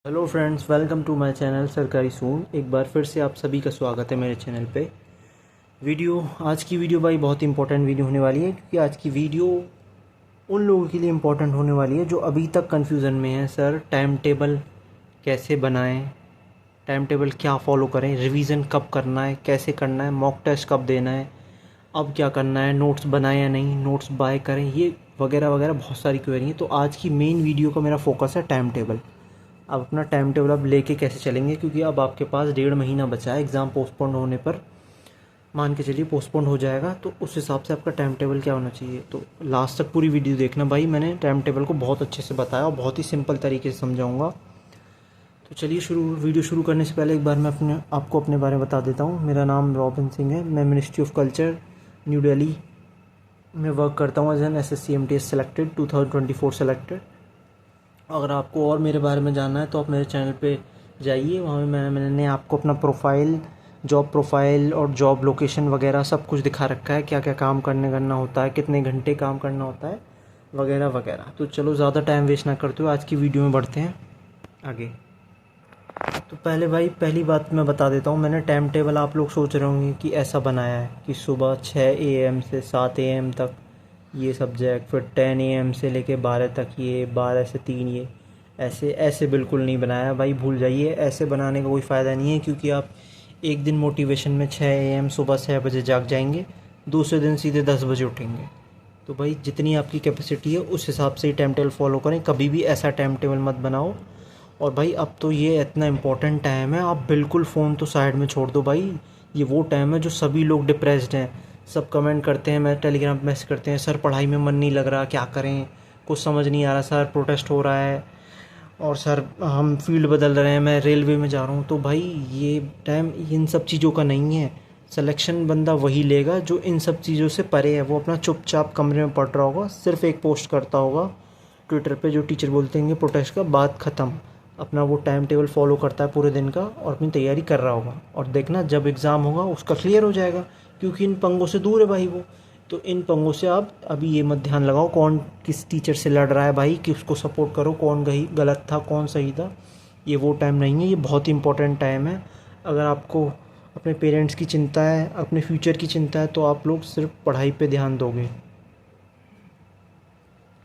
Hello friends, welcome to my channel Sarkari soon. एक बार फिर से आप सभी का स्वागत है मेरे चैनल पे। आज की वीडियो भाई बहुत इंपॉर्टेंट वीडियो होने वाली है, क्योंकि आज की वीडियो उन लोगों के लिए इम्पोर्टेंट होने वाली है जो अभी तक कन्फ्यूज़न में है। सर, टाइम टेबल कैसे बनाएं, टाइम टेबल क्या फ़ॉलो करें, रिवीजन कब करना है, कैसे करना है, मॉक टेस्ट कब देना है, अब क्या करना है, नोट्स बनाएं या नहीं, नोट्स बाय करें, ये वगैरह वगैरह बहुत सारी क्वेरी हैं। तो आज की मेन वीडियो का मेरा फोकस है टाइम टेबल। अब अपना टाइम टेबल अब लेके कैसे चलेंगे, क्योंकि अब आपके पास 1.5 महीना बचा है एग्ज़ाम पोस्टपोन होने पर। मान के चलिए पोस्टपोन हो जाएगा, तो उस हिसाब से आपका टाइम टेबल क्या होना चाहिए। तो लास्ट तक पूरी वीडियो देखना भाई, मैंने टाइम टेबल को बहुत अच्छे से बताया और बहुत ही सिंपल तरीके से समझाऊंगा। तो चलिए वीडियो शुरू करने से पहले एक बार मैं आपको अपने बारे में बता देता हूँ। मेरा नाम रॉबिन सिंह है। मैं ministry of culture New Delhi में वर्क करता हूँ as an SSC MTS selected 2024 selected. अगर आपको और मेरे बारे में जानना है तो आप मेरे चैनल पे जाइए, वहाँ में मैंने आपको अपना प्रोफाइल, जॉब प्रोफाइल और जॉब लोकेशन वगैरह सब कुछ दिखा रखा है, क्या क्या काम करना होता है, कितने घंटे काम करना होता है, वगैरह वगैरह। तो चलो ज़्यादा टाइम वेस्ट ना करते हुए आज की वीडियो में बढ़ते हैं आगे। तो पहले भाई पहली बात मैं बता देता हूँ, मैंने टाइम टेबल, आप लोग सोच रहे होंगे कि ऐसा बनाया है कि सुबह 6 AM से 7 AM तक ये सब्जेक्ट, फिर 10 AM से लेके 12 तक ये, 12 से 3 ये, ऐसे ऐसे बिल्कुल नहीं बनाया भाई, भूल जाइए। ऐसे बनाने का कोई फ़ायदा नहीं है, क्योंकि आप एक दिन मोटिवेशन में 6 AM सुबह 6 बजे जाग जाएंगे, दूसरे दिन सीधे 10 बजे उठेंगे। तो भाई जितनी आपकी कैपेसिटी है उस हिसाब से ही टाइम टेबल फॉलो करें, कभी भी ऐसा टाइम टेबल मत बनाओ। और भाई अब तो ये इतना इम्पोर्टेंट टाइम है, आप बिल्कुल फ़ोन तो साइड में छोड़ दो भाई। ये वो टाइम है जो सभी लोग डिप्रेस्ड हैं, सब कमेंट करते हैं, मैं टेलीग्राम पे मैसेज करते हैं, सर पढ़ाई में मन नहीं लग रहा, क्या करें, कुछ समझ नहीं आ रहा, सर प्रोटेस्ट हो रहा है, और सर हम फील्ड बदल रहे हैं, मैं रेलवे में जा रहा हूँ। तो भाई ये टाइम इन सब चीज़ों का नहीं है। सिलेक्शन बंदा वही लेगा जो इन सब चीज़ों से परे है। वो अपना चुपचाप कमरे में पढ़ रहा होगा, सिर्फ एक पोस्ट करता होगा ट्विटर पे जो टीचर बोलते हैं प्रोटेस्ट का, बात ख़त्म। अपना वो टाइम टेबल फॉलो करता है पूरे दिन का और अपनी तैयारी कर रहा होगा, और देखना जब एग्ज़ाम होगा उसका क्लियर हो जाएगा, क्योंकि इन पंगों से दूर है भाई वो। तो इन पंगों से आप अभी ये मत ध्यान लगाओ कौन किस टीचर से लड़ रहा है भाई, कि उसको सपोर्ट करो, कौन गलत था कौन सही था। ये वो टाइम नहीं है, ये बहुत इंपॉर्टेंट टाइम है। अगर आपको अपने पेरेंट्स की चिंता है, अपने फ्यूचर की चिंता है, तो आप लोग सिर्फ पढ़ाई पे ध्यान दोगे।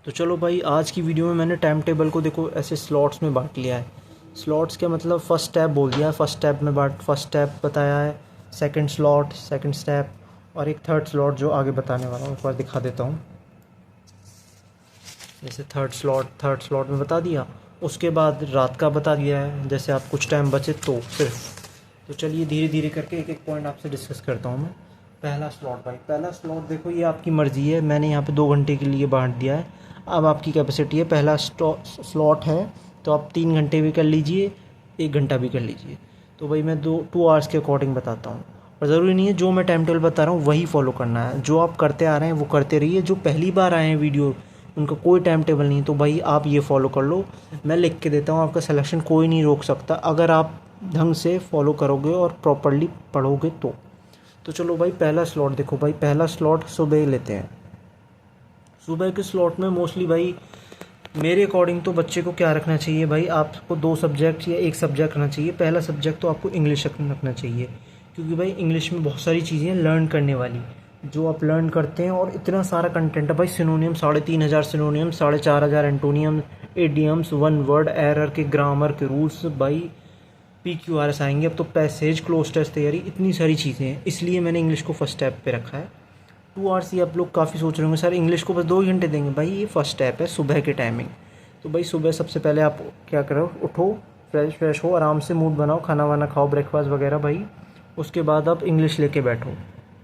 तो चलो भाई, आज की वीडियो में मैंने टाइम टेबल को देखो ऐसे स्लॉट्स में बांट लिया है। स्लॉट्स क्या मतलब, फर्स्ट स्टेप बोल दिया है, फर्स्ट स्टेप बताया है, सेकंड स्लॉट, सेकंड स्टेप, और एक थर्ड स्लॉट जो आगे बताने वाला हूँ, एक बार दिखा देता हूँ। जैसे थर्ड स्लॉट में बता दिया, उसके बाद रात का बता दिया है, जैसे आप कुछ टाइम बचे तो सिर्फ। तो चलिए धीरे धीरे करके एक एक पॉइंट आपसे डिस्कस करता हूँ मैं। पहला स्लॉट भाई, पहला स्लॉट देखो, ये आपकी मर्ज़ी है, मैंने यहाँ पे 2 घंटे के लिए बांट दिया है। अब आपकी कैपेसिटी है, पहला स्लॉट है तो आप 3 घंटे भी कर लीजिए, 1 घंटा भी कर लीजिए। तो भाई मैं 2 आवर्स के अकॉर्डिंग बताता हूँ, और ज़रूरी नहीं है जो मैं टाइम टेबल बता रहा हूँ वही फॉलो करना है। जो आप करते आ रहे हैं वो करते रहिए, जो पहली बार आए हैं वीडियो उनका कोई टाइम टेबल नहीं, तो भाई आप ये फॉलो कर लो, मैं लिख के देता हूँ, आपका सिलेक्शन कोई नहीं रोक सकता अगर आप ढंग से फॉलो करोगे और प्रॉपरली पढ़ोगे तो। चलो भाई पहला स्लॉट देखो भाई, पहला स्लॉट सुबह लेते हैं। सुबह के स्लॉट में मोस्टली भाई मेरे अकॉर्डिंग तो बच्चे को क्या रखना चाहिए भाई, आपको 2 सब्जेक्ट या 1 सब्जेक्ट रखना चाहिए। पहला सब्जेक्ट तो आपको इंग्लिश रखना चाहिए, क्योंकि भाई इंग्लिश में बहुत सारी चीज़ें लर्न करने वाली, जो आप लर्न करते हैं, और इतना सारा कंटेंट है भाई। सिनोनियम 3,500 सिनोनियम, 4,500 एंटोनियम, एडियम्स, 1 वर्ड एरर के, ग्रामर के रूल्स भाई, PQRS आएंगे। अब तो पैसेज, क्लोज टेस्ट तैयारी, इतनी सारी चीज़ें हैं, इसलिए मैंने इंग्लिश को फर्स्ट स्टेप पे रखा है। 2 आवर्स ही आप लोग काफ़ी सोच रहे होंगे सर इंग्लिश को बस 2 ही घंटे देंगे, भाई ये फर्स्ट स्टेप है सुबह की टाइमिंग। तो भाई सुबह सबसे पहले आप क्या करो, उठो, फ्रेश हो, आराम से मूड बनाओ, खाना वाना खाओ, ब्रेकफास्ट वगैरह भाई। उसके बाद आप इंग्लिश लेके बैठो,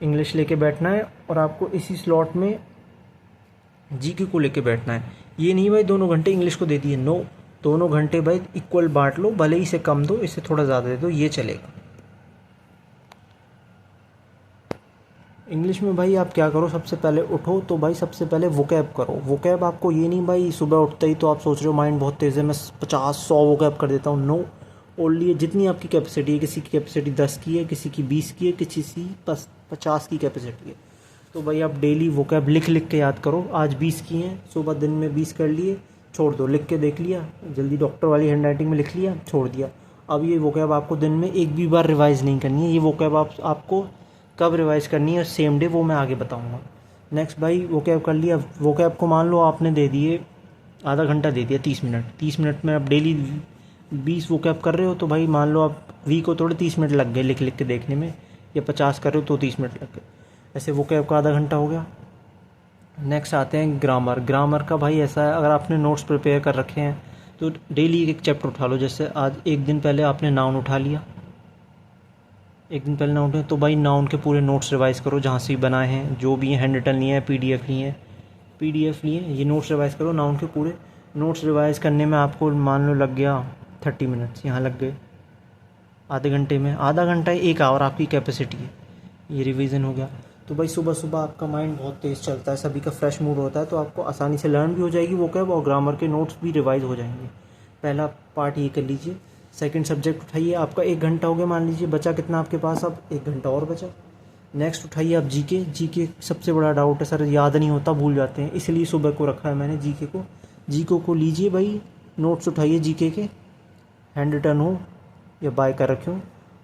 इंग्लिश लेके बैठना है, और आपको इसी स्लॉट में GK को लेके बैठना है। ये नहीं भाई 2 घंटे इंग्लिश को दे दिए, नो, 2 घंटे भाई इक्वल बांट लो, भले ही इसे कम दो, इसे थोड़ा ज़्यादा दे दो, ये चलेगा। इंग्लिश में भाई आप क्या करो, सबसे पहले उठो तो भाई सबसे पहले वोकैब करो। वोकैब आपको ये नहीं भाई सुबह उठते ही तो आप सोच रहे हो माइंड बहुत तेज़ है, मैं 50-100 वोकैब कर देता हूँ, नो। ओनली जितनी आपकी कैपेसिटी है, किसी की कैपेसिटी 10 की है, किसी की 20 की है, किसी की 50 की कैपेसिटी है। तो भाई आप डेली वोकैब लिख लिख के याद करो। आज 20 की हैं, सुबह दिन में 20 कर लिए, छोड़ दो, लिख के देख लिया, जल्दी डॉक्टर वाली हैंड राइटिंग में लिख लिया, छोड़ दिया। अब ये वोकैब आपको दिन में एक भी बार रिवाइज़ नहीं करनी है। ये वोकैब आपको कब रिवाइज़ करनी है सेम डे, वो मैं आगे बताऊँगा। नेक्स्ट भाई वोकैब कर लिया। वोकैब को मान लो आपने दे दिए आधा घंटा, दे दिया 30 मिनट में आप डेली 20 वोकैब कर रहे हो तो भाई मान लो आप वीक को थोड़े 30 मिनट लग गए लिख लिख के देखने में, या 50 कर रहे हो तो 30 मिनट लग गए। ऐसे वोकैब का आधा घंटा हो गया। नेक्स्ट आते हैं ग्रामर। ग्रामर का भाई ऐसा है, अगर आपने नोट्स प्रिपेयर कर रखे हैं तो डेली एक चैप्टर उठा लो। जैसे आज एक दिन पहले आपने नाउन उठा लिया, एक दिन पहले नाउन तो भाई नाउन के पूरे नोट्स रिवाइज़ करो जहाँ से भी बनाए हैं, जो भी हैंड रिटन लिए हैं, पीडीएफ लिए, ये नोट्स रिवाइज़ करो। नाउन के पूरे नोट्स रिवाइज़ करने में आपको मान लो लग गया 30 मिनट्स, यहाँ लग गए आधे घंटे में। आधा घंटा 1 आवर आपकी कैपेसिटी है, ये रिवीजन हो गया। तो भाई सुबह सुबह आपका माइंड बहुत तेज़ चलता है, सभी का फ्रेश मूड होता है, तो आपको आसानी से लर्न भी हो जाएगी वोकैब और ग्रामर के नोट्स भी रिवाइज हो जाएंगे। पहला पार्ट ये कर लीजिए। सेकंड सब्जेक्ट उठाइए, आपका 1 घंटा हो गया मान लीजिए, बचा कितना आपके पास, अब 1 घंटा और बचा। नेक्स्ट उठाइए आप जीके। जीके सबसे बड़ा डाउट है सर, याद नहीं होता, भूल जाते हैं, इसलिए सुबह को रखा है मैंने जीके को। जीके को लीजिए भाई, नोट्स उठाइए जीके के, हैंड रिटन हो या बाय कर रखे हो,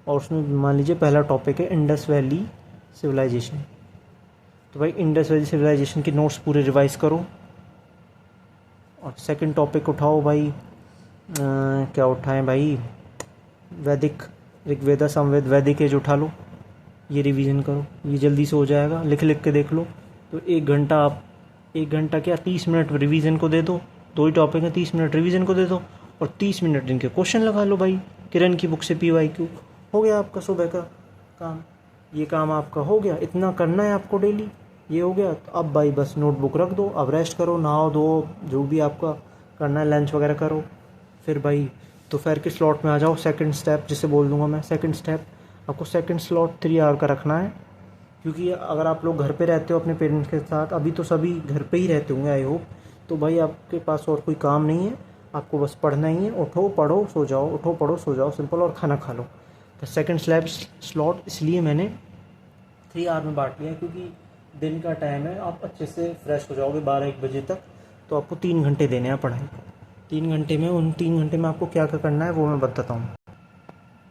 और उसमें मान लीजिए पहला टॉपिक है इंडस वैली सिविलाइजेशन। तो भाई इंडस वैली सिविलाइजेशन के नोट्स पूरे रिवाइज करो। और सेकंड टॉपिक उठाओ भाई, क्या उठाएं भाई, वैदिक, ऋग्वेदा समवेद वैदिक एज उठा लो, ये रिवीजन करो, ये जल्दी से हो जाएगा, लिख लिख के देख लो। तो 1 घंटा आप 1 घंटा क्या 30 मिनट रिवीजन को दे दो, 2 ही टॉपिक हैं, 30 मिनट रिवीजन को दे दो और 30 मिनट इनके क्वेश्चन लगा लो भाई किरण की बुक से PYQ। हो गया आपका सुबह का काम, ये काम आपका हो गया। इतना करना है आपको डेली, ये हो गया। तो अब भाई बस नोटबुक रख दो, अब रेस्ट करो, नहाओ धो, जो भी आपका करना है, लंच वगैरह करो। फिर भाई दोपहर के स्लॉट में आ जाओ। सेकंड स्टेप जिसे बोल दूंगा मैं, सेकंड स्टेप आपको सेकंड स्लॉट 3 आवर का रखना है, क्योंकि अगर आप लोग घर पे रहते हो अपने पेरेंट्स के साथ, अभी तो सभी घर पे ही रहते होंगे आई होप, तो भाई आपके पास और कोई काम नहीं है, आपको बस पढ़ना ही है। उठो पढ़ो सो जाओ, उठो पढ़ो सो जाओ, सिंपल, और खाना खा लो। तो सेकंड स्लॉट इसलिए मैंने 3 आवर में बांट लिया, क्योंकि दिन का टाइम है, आप अच्छे से फ्रेश हो जाओगे 12-1 बजे तक। तो आपको 3 घंटे देने हैं पढ़ाई को। 3 घंटे में, उन 3 घंटे में आपको क्या क्या करना है वो मैं बताता हूँ।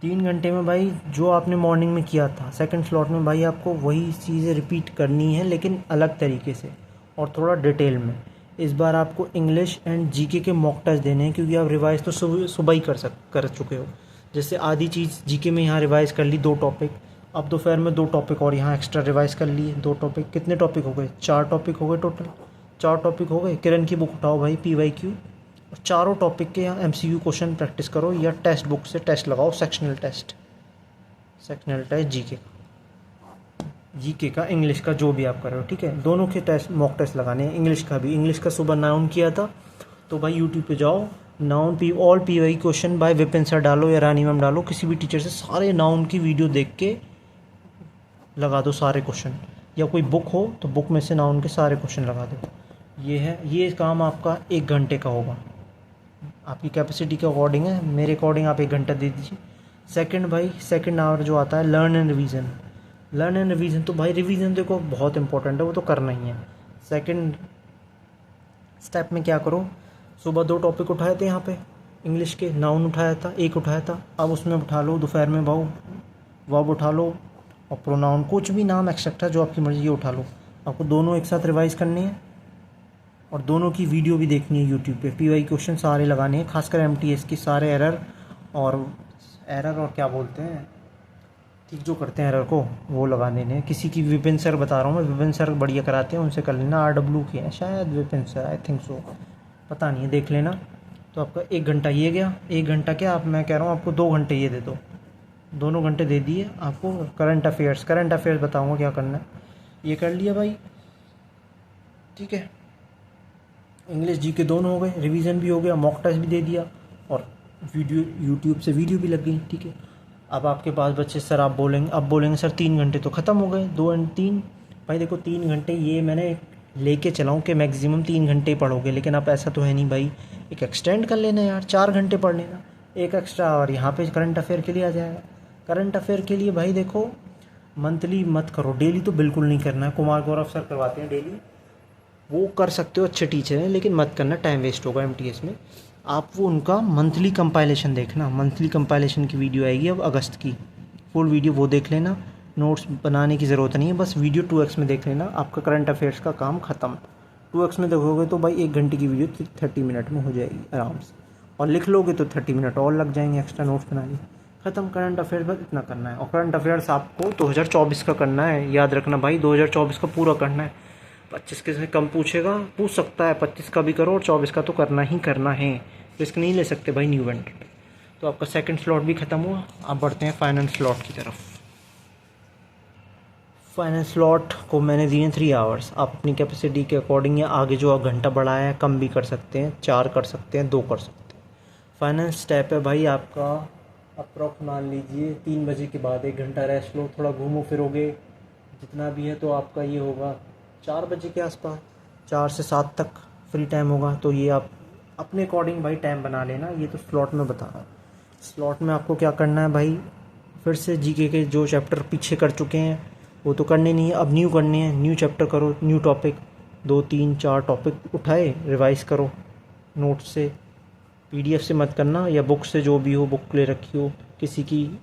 3 घंटे में भाई जो आपने मॉर्निंग में किया था, सेकंड स्लॉट में भाई आपको वही चीज़ें रिपीट करनी है, लेकिन अलग तरीके से और थोड़ा डिटेल में। इस बार आपको इंग्लिश एंड जीके के मॉक टेस्ट देने हैं, क्योंकि आप रिवाइज़ तो सुबह ही कर चुके हो। जैसे आधी चीज़ जीके में यहाँ रिवाइज़ कर ली, 2 टॉपिक, अब दोपहर में 2 टॉपिक और यहाँ एक्स्ट्रा रिवाइज़ कर लिए, 2 टॉपिक। कितने टॉपिक हो गए? 4 टॉपिक हो गए टोटल, 4 टॉपिक हो गए। किरण की बुक उठाओ भाई, PYQ, और चारों टॉपिक के यहाँ MCQ क्वेश्चन प्रैक्टिस करो, या टेक्स्ट बुक से टेस्ट लगाओ, सेक्शनल टेस्ट जीके का, इंग्लिश का, जो भी आप कर रहे हो, ठीक है। दोनों के टेस्ट, मॉक टेस्ट लगाने हैं। इंग्लिश का भी, इंग्लिश का सुबह नाउन किया था, तो भाई यूट्यूब पे जाओ, noun all PYQ question by Vipin sir डालो या रानी मैम डालो, किसी भी टीचर से सारे नाउन की वीडियो देख के लगा दो सारे क्वेश्चन, या कोई बुक हो तो बुक में से नाउन के सारे क्वेश्चन लगा दो। ये है, ये काम आपका 1 घंटे का होगा, आपकी कैपेसिटी के अकॉर्डिंग है, मेरे अकॉर्डिंग आप 1 घंटा दे दीजिए। सेकंड भाई, सेकंड आवर जो आता है लर्न एंड रिवीजन, तो भाई रिवीजन देखो बहुत इंपॉर्टेंट है, वो तो करना ही है। सेकंड स्टेप में क्या करो, सुबह 2 टॉपिक उठाए थे यहाँ पे इंग्लिश के, नाउन उठाया था, 1 उठाया था, अब उसमें उठा लो दोपहर में वर्ब उठा लो, और प्रोनाउन, कुछ भी नाम एक्सेट्रा जो आपकी मर्जी, ये उठा लो। आपको दोनों एक साथ रिवाइज करनी है, और दोनों की वीडियो भी देखनी है यूट्यूब पे। PYQ क्वेश्चन सारे लगाने हैं, खासकर MTS की, सारे एरर और क्या बोलते हैं, ठीक जो करते हैं एरर को, वो लगाने हैं। किसी की विपिन सर बता रहा हूँ मैं, विपिन सर बढ़िया कराते हैं, उनसे कर लेना। RW के हैं शायद Vipin sir, I think so, पता नहीं है, देख लेना। तो आपका 1 घंटा ये गया। 1 घंटा क्या, आप, मैं कह रहा हूँ आपको 2 घंटे ये दे दो, दोनों घंटे दे दिए आपको। करंट अफेयर्स बताऊँगा क्या करना है, ये कर लिया भाई, ठीक है। इंग्लिश जीके दोनों हो गए, रिवीजन भी हो गया, मॉक टेस्ट भी दे दिया, और वीडियो यूट्यूब से वीडियो भी लग गई, ठीक है। अब आपके पास बच्चे सर, आप बोलेंगे सर 3 घंटे तो ख़त्म हो गए, 2 एंड 3, भाई देखो 3 घंटे ये मैंने लेके चलाऊँ कि मैक्सिमम 3 घंटे पढ़ोगे, लेकिन आप ऐसा तो है नहीं भाई, एक एक्सटेंड कर लेना यार, 4 घंटे पढ़ लेना, एक एक्स्ट्रा, और यहाँ पे करंट अफेयर के लिए आ जाएगा। करंट अफेयर के लिए भाई देखो मंथली मत करो, डेली तो बिल्कुल नहीं करना है, कुमार गौरव सर करवाते हैं डेली, वो कर सकते हो, अच्छे टीचर हैं, लेकिन मत करना, टाइम वेस्ट होगा एमटीएस में। आप वो उनका मंथली कंपाइलेशन देखना, मंथली कंपाइलेशन की वीडियो आएगी अब अगस्त की, फुल वीडियो वो देख लेना। नोट्स बनाने की ज़रूरत नहीं है, बस वीडियो 2x में देख लेना, आपका करंट अफेयर्स का काम ख़त्म। 2x में देखोगे तो भाई 1 घंटे की वीडियो 30 मिनट में हो जाएगी आराम से, और लिख लोगे तो 30 मिनट और लग जाएंगे एक्स्ट्रा नोट्स बनाने। ख़त्म, करंट अफेयर्स बस इतना करना है। और करंट अफेयर्स आपको 2024 का करना है, याद रखना भाई, 2024 का पूरा करना है। 25 के से कम पूछेगा, पूछ सकता है, 25 का भी करो और 24 का तो करना ही करना है, रिस्क नहीं ले सकते भाई न्यू वेंट। तो आपका सेकंड स्लॉट भी ख़त्म हुआ, अब बढ़ते हैं फाइनल स्लॉट की तरफ। फाइनल स्लॉट को मैंने दिए 3 आवर्स, आप अपनी कैपेसिटी के अकॉर्डिंग या आगे जो आप घंटा बढ़ाया है कम भी कर सकते हैं, 4 कर सकते हैं, 2 कर सकते हैं। फाइनल स्टेप है भाई आपका, अप्रॉक्स मान लीजिए 3 बजे के बाद 1 घंटा रेस्ट लो, थोड़ा घूमो फिरोगे जितना भी है, तो आपका ये होगा 4 बजे के आसपास, 4 से 7 तक फ्री टाइम होगा। तो ये आप अपने अकॉर्डिंग भाई टाइम बना लेना, ये तो स्लॉट में बता रहा हूँ। स्लॉट में आपको क्या करना है भाई, फिर से जीके के जो चैप्टर पीछे कर चुके हैं वो तो करने नहीं है, अब न्यू करने हैं, न्यू चैप्टर करो, न्यू टॉपिक 2 3 4 टॉपिक उठाए, रिवाइज़ करो नोट से, पीडीएफ से मत करना, या बुक से, जो भी हो, बुक ले रखी हो, किसी की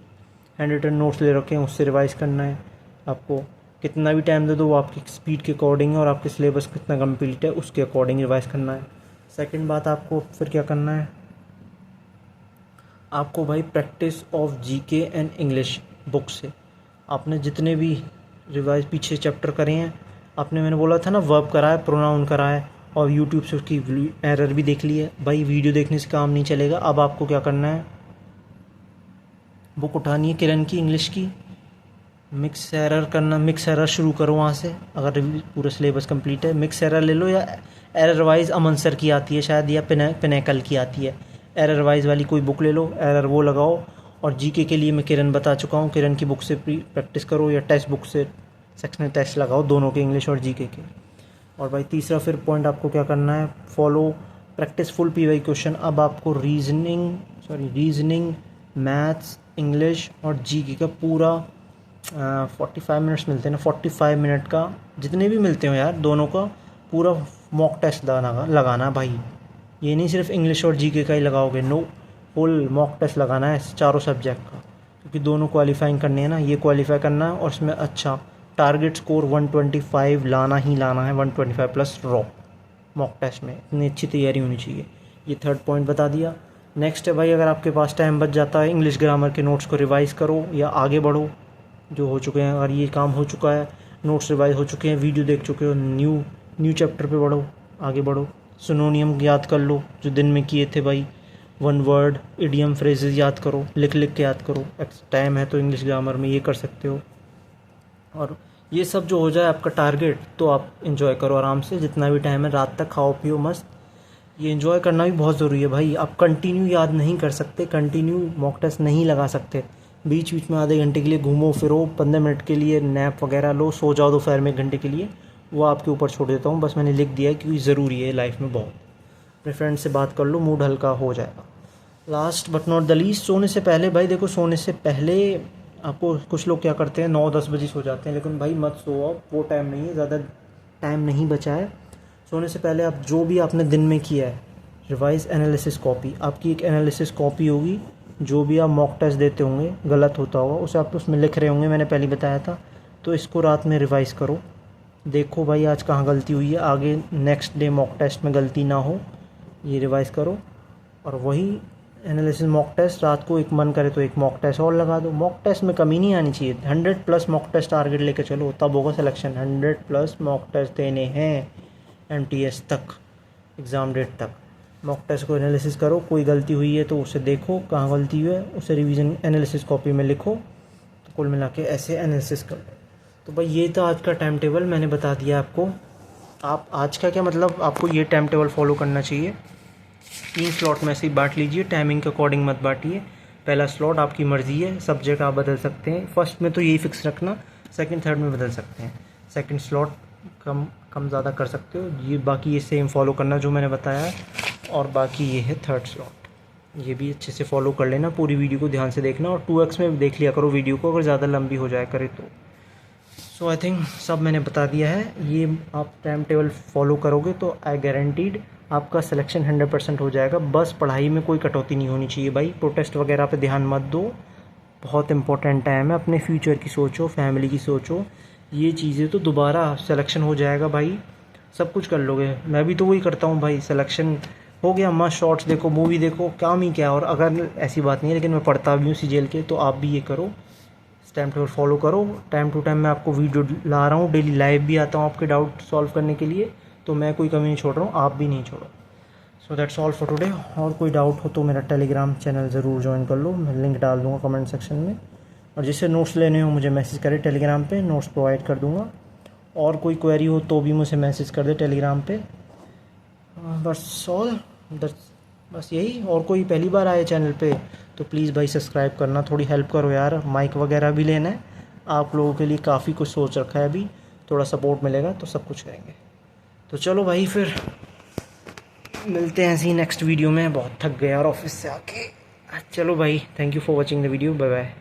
हैंड रिटन नोट्स ले रखे हैं उससे रिवाइज़ करना है। आपको कितना भी टाइम दे दो वो आपकी स्पीड के अकॉर्डिंग है, और आपके सिलेबस कितना कंप्लीट है उसके अकॉर्डिंग रिवाइज़ करना है। सेकंड बात, आपको फिर क्या करना है, आपको भाई practice of GK and English book से, आपने जितने भी रिवाइज पीछे चैप्टर करे हैं, आपने, मैंने बोला था ना, वर्ब करा है, प्रोनाउन करा है, और यूट्यूब से उसकी एरर भी देख ली है भाई। वीडियो देखने से काम नहीं चलेगा, अब आपको क्या करना है, बुक उठानी है किरण की इंग्लिश की, मिक्स एरर करना, मिक्स एरर शुरू करो वहाँ से, अगर पूरा सिलेबस कंप्लीट है मिक्स एरर ले लो, या एरर वाइज अमन सर की आती है शायद, या पिनैकल की आती है, एरर वाइज वाली कोई बुक ले लो, एरर वो लगाओ। और जीके के लिए मैं किरण बता चुका हूँ, किरण की बुक से प्रैक्टिस करो, या टेक्स्ट बुक से सेक्शनल टेस्ट लगाओ, दोनों के, इंग्लिश और जीके के। और भाई तीसरा फिर पॉइंट आपको क्या करना है, follow practice full PY question. अब आपको रीजनिंग, मैथ्स, इंग्लिश और जीके का पूरा 45 मिनट्स मिलते हैं ना, 45 मिनट का जितने भी मिलते हो यार, दोनों का पूरा मॉक टेस्ट लगाना भाई। ये नहीं सिर्फ इंग्लिश और जीके का ही लगाओगे, नो, फुल मॉक टेस्ट लगाना है चारों सब्जेक्ट का, क्योंकि दोनों क्वालिफाइंग करने हैं ना, ये क्वालिफाई करना है, और इसमें अच्छा टारगेट स्कोर 125 लाना ही लाना है, 125 प्लस रॉ मॉक टेस्ट में, इतनी अच्छी तैयारी होनी चाहिए। ये थर्ड पॉइंट बता दिया। नेक्स्ट है भाई, अगर आपके पास टाइम बच जाता है, इंग्लिश ग्रामर के नोट्स को रिवाइज़ करो या आगे बढ़ो, जो हो चुके हैं, अगर ये काम हो चुका है, नोट्स रिवाइज हो चुके हैं, वीडियो देख चुके हो, न्यू चैप्टर पे बढ़ो, आगे बढ़ो। सिनोनियम याद कर लो जो दिन में किए थे भाई, 1 वर्ड, इडियम, फ्रेजेस याद करो, लिख के याद करो, टाइम है तो इंग्लिश ग्रामर में ये कर सकते हो। और ये सब जो हो जाए आपका टारगेट, तो आप इन्जॉय करो आराम से, जितना भी टाइम है, रात तक खाओ पियो मस्त। ये इन्जॉय करना भी बहुत ज़रूरी है भाई, आप कंटिन्यू याद नहीं कर सकते, कंटिन्यू मॉक टेस्ट नहीं लगा सकते, बीच बीच में आधे घंटे के लिए घूमो फिरो, 15 मिनट के लिए नैप वगैरह लो, सो जाओ दोपहर में 1 घंटे के लिए, वो आपके ऊपर छोड़ देता हूँ, बस मैंने लिख दिया है क्योंकि ज़रूरी है लाइफ में बहुत। अपने फ्रेंड से बात कर लो, मूड हल्का हो जाएगा। Last but not the least, सोने से पहले भाई देखो, सोने से पहले आपको, कुछ लोग क्या करते हैं 9-10 बजे सो जाते हैं, लेकिन भाई मत सो, आप वो टाइम नहीं है, ज़्यादा टाइम नहीं बचा है। सोने से पहले आप जो भी आपने दिन में किया है, रिवाइज एनालिसिस कॉपी, आपकी एक एनालिसिस कॉपी होगी, जो भी आप मॉक टेस्ट देते होंगे, गलत होता होगा उसे आप उसमें लिख रहे होंगे, मैंने पहले बताया था, तो इसको रात में रिवाइज़ करो, देखो भाई आज कहाँ गलती हुई है, आगे नेक्स्ट डे मॉक टेस्ट में गलती ना हो, ये रिवाइज़ करो। और वही एनालिसिस मॉक टेस्ट रात को, एक मन करे तो एक मॉक टेस्ट और लगा दो, मॉक टेस्ट में कमी नहीं आनी चाहिए, 100+ मॉक टेस्ट टारगेट लेके चलो, तब होगा सिलेक्शन। 100+ मॉक टेस्ट देने हैं MTS तक, एग्ज़ाम डेट तक। मॉक टेस्ट को एनालिसिस करो, कोई गलती हुई है तो उसे देखो कहाँ गलती हुई है, उसे रिवीजन एनालिसिस कॉपी में लिखो, तो कुल मिला के ऐसे एनालिसिस कर लो। तो भाई ये था आज का टाइम टेबल, मैंने बता दिया आपको। आप आज का क्या मतलब, आपको ये टाइम टेबल फॉलो करना चाहिए। 3 स्लॉट में से ही बांट लीजिए, टाइमिंग के अकॉर्डिंग मत बांटिए। पहला स्लॉट आपकी मर्ज़ी है, सब्जेक्ट आप बदल सकते हैं, फर्स्ट में तो यही फिक्स रखना, सेकंड थर्ड में बदल सकते हैं, सेकंड स्लॉट कम ज़्यादा कर सकते हो, ये बाकी ये सेम फॉलो करना जो मैंने बताया है। और बाकी ये है थर्ड स्लॉट, ये भी अच्छे से फॉलो कर लेना, पूरी वीडियो को ध्यान से देखना, और 2x में देख लिया करो वीडियो को, अगर ज़्यादा लंबी हो जाए करे तो। सो आई थिंक सब मैंने बता दिया है। ये आप टाइम टेबल फॉलो करोगे तो आई गारंटीड आपका सिलेक्शन 100% हो जाएगा। बस पढ़ाई में कोई कटौती नहीं होनी चाहिए भाई। प्रोटेस्ट वगैरह पे ध्यान मत दो, बहुत इंपॉर्टेंट टाइम है। अपने फ्यूचर की सोचो, फैमिली की सोचो, ये चीज़ें तो दोबारा सिलेक्शन हो जाएगा भाई, सब कुछ कर लोगे। मैं भी तो वही करता हूँ भाई, सिलेक्शन हो गया मस्त शॉर्ट्स देखो, मूवी देखो, काम ही क्या। और अगर ऐसी बात नहीं है, लेकिन मैं पढ़ता भी हूँ सीजीएल के, तो आप भी ये करो, टाइम टेबल फॉलो करो। टाइम टू टाइम मैं आपको वीडियो ला रहा हूँ, डेली लाइव भी आता हूँ आपके डाउट सॉल्व करने के लिए, तो मैं कोई कमी नहीं छोड़ रहा हूँ, आप भी नहीं छोड़ो। So that's all for today. और कोई डाउट हो तो मेरा टेलीग्राम चैनल ज़रूर ज्वाइन कर लो, मैं लिंक डाल दूँगा कमेंट सेक्शन में। और जिससे नोट्स लेने हो मुझे मैसेज करे टेलीग्राम पे, नोट्स प्रोवाइड कर दूँगा। और कोई क्वेरी हो तो भी मुझे मैसेज कर दे टेलीग्राम पे। बस ऑल बस यही। और कोई पहली बार आए चैनल पे तो प्लीज़ भाई सब्सक्राइब करना, थोड़ी हेल्प करो यार। माइक वगैरह भी लेना है, आप लोगों के लिए काफ़ी कुछ सोच रखा है अभी, थोड़ा सपोर्ट मिलेगा तो सब कुछ करेंगे। तो चलो भाई, फिर मिलते हैं ऐसे ही नेक्स्ट वीडियो में। बहुत थक गया यार ऑफिस से आके। चलो भाई, thank you for watching the video, bye bye.